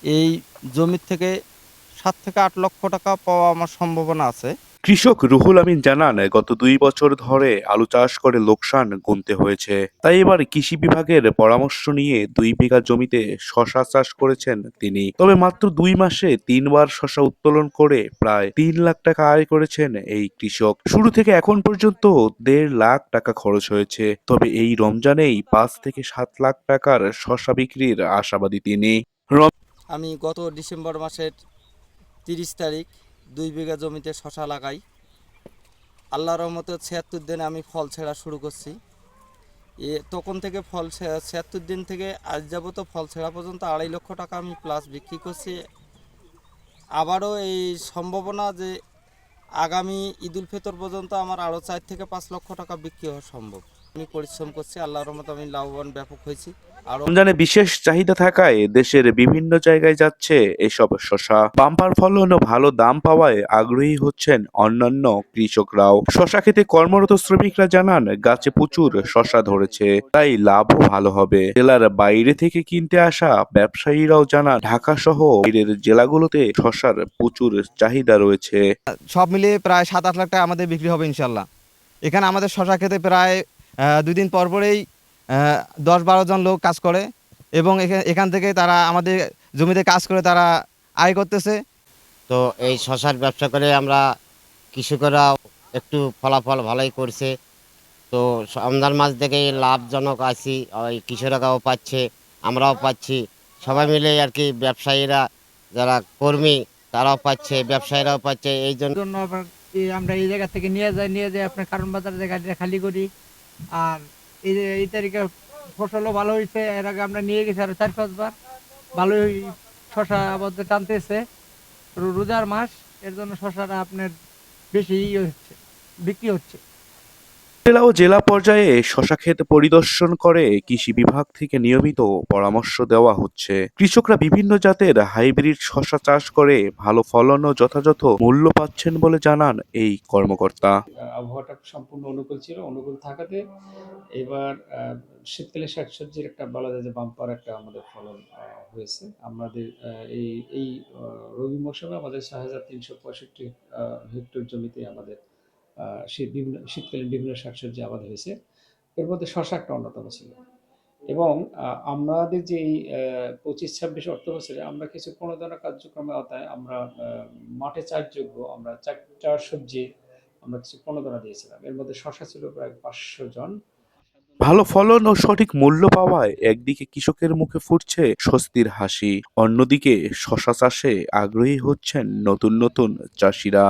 এই জমির থেকে ৭ থেকে ৮ লক্ষ টাকা পাওয়া আমার সম্ভাবনা আছে। কৃষক রুহুল আমিন জানান, গত ২ বছর ধরে আলু চাষ করে লোকসান গুনতে হয়েছে। তাই এবার কৃষি বিভাগের পরামর্শ নিয়ে ২ বিঘা জমিতে শশা চাষ করেছেন তিনি। তবে মাত্র ২ মাসে ৩ বার শশা উত্তোলন করে প্রায় ৩ লাখ টাকা আয় করেছেন এই কৃষক। শুরু থেকে এখন পর্যন্ত ১.৫ লাখ টাকা খরচ হয়েছে। তবে এই রমজানেই ৫ থেকে ৭ লাখ টাকার শশা বিক্রির আশাবাদী তিনি। আমি গত ডিসেম্বর মাসের ৩০ তারিখ ২ বিঘা জমিতে শশা লাগাই। আল্লাহর রহমতে ৭৬ দিনে আমি ফল ছেঁড়া শুরু করছি। তখন থেকে ৭৬ দিন থেকে আজ যাবত ফল ছেঁড়া পর্যন্ত ২.৫ লক্ষ টাকা আমি প্লাস বিক্রি করছি। আবারও এই সম্ভাবনা যে আগামী ঈদুল ফিতর পর্যন্ত আমার আরও ৪ থেকে ৫ লক্ষ টাকা বিক্রি হওয়া সম্ভব। আমি পরিশ্রম করছি, আল্লাহর রহমতে আমি লাভবান ব্যাপক হয়েছি। রমজানে বিশেষ চাহিদা থাকায় দেশের বিভিন্ন জায়গায় যাচ্ছে এসব শসা। বাম্পার ফলন ও ভালো দাম পাওয়ায় আগ্রহী হচ্ছেন অন্যান্য কৃষকরাও। শসা খেতে কর্মরত শ্রমিকরা জানান, গাছে প্রচুর শসা ধরেছে, তাই লাভও ভালো হবে। জেলার বাইরে থেকে কিনতে আসা ব্যবসায়ীরাও জানান, ঢাকা সহ বাইরের জেলাগুলোতে শসার প্রচুর চাহিদা রয়েছে। সব মিলিয়ে প্রায় ৭-৮ লাখ টাকা আমাদের বিক্রি হবে ইনশাল্লাহ। এখানে আমাদের শশা খেতে প্রায় ২ দিন পর পরেই ১০-১২ জন লোক কাজ করে এবং এখান থেকে তারা আমাদের জমিতে কাজ করে তারা আয় করতেছে। তো এই শশার ব্যবসা করে আমরা কৃষকরা একটু ফলাফল ভালোই করছে। তো রমজান মাস থেকেই লাভজনক আছি, ওই কৃষকরাও পাচ্ছে, আমরাও পাচ্ছি, সবাই মিলে আর কি। ব্যবসায়ীরা যারা কর্মী তারাও পাচ্ছে, ব্যবসায়ীরাও পাচ্ছে। এই জন্য আমরা এই জায়গা থেকে নিয়ে যাই আপনার কারণ বাজারে গাড়িটা খালি করি। আর এই তারিখে ফসলও ভালো হয়েছে। এর আগে আমরা নিয়ে গেছি আরো ৪-৫ বার। ভালোই শশা আবদ্ধ টানতেছে। রোজার মাস, এর জন্য শশাটা আপনার বেশি হচ্ছে, বিক্রি হচ্ছে। জেলা ও জেলা পর্যায়ে শশা ক্ষেত পরিদর্শন করে কৃষি বিভাগ থেকে নিয়মিত পরামর্শ দেওয়া হচ্ছে। কৃষকরা বিভিন্ন জাতের হাইব্রিড শশা চাষ করে ভালো ফলন ও যথাযথ মূল্য পাচ্ছেন বলে জানান এই কর্মকর্তা। আবহাওয়াটা সম্পূর্ণ অনুকূল ছিল। অনুকূল থাকাতে এবার শীতকালীন শাকসবজির একটা বলা যায় যে বাম্পার একটা আমাদের ফলন হয়েছে। আমাদের এই রবি মৌসুমে আমাদের ৬,৩৬৫ হেক্টর জমিতে আমাদের শীতকালীন বিভিন্ন শাকসবজি আবাদ হয়েছে। এর মধ্যে শশা একটা অন্যতম ছিল। এবং আমাদের যে এই ২৫-২৬ অর্থ বছরে আমরা কিছু প্রণোদনা কার্যক্রমের আওতায় আমরা মাঠে চাষযোগ্য আমরা ৪টা সবজি আমরা কিছু প্রণোদনা দিয়েছিলাম। এর মধ্যে শশা ছিল প্রায় ৫০০ জন। ভালো ফলন ও সঠিক মূল্য পাওয়ায় একদিকে কৃষকের মুখে ফুটছে স্বস্তির হাসি, অন্যদিকে শশা চাষে আগ্রহী হচ্ছেন নতুন নতুন চাষিরা।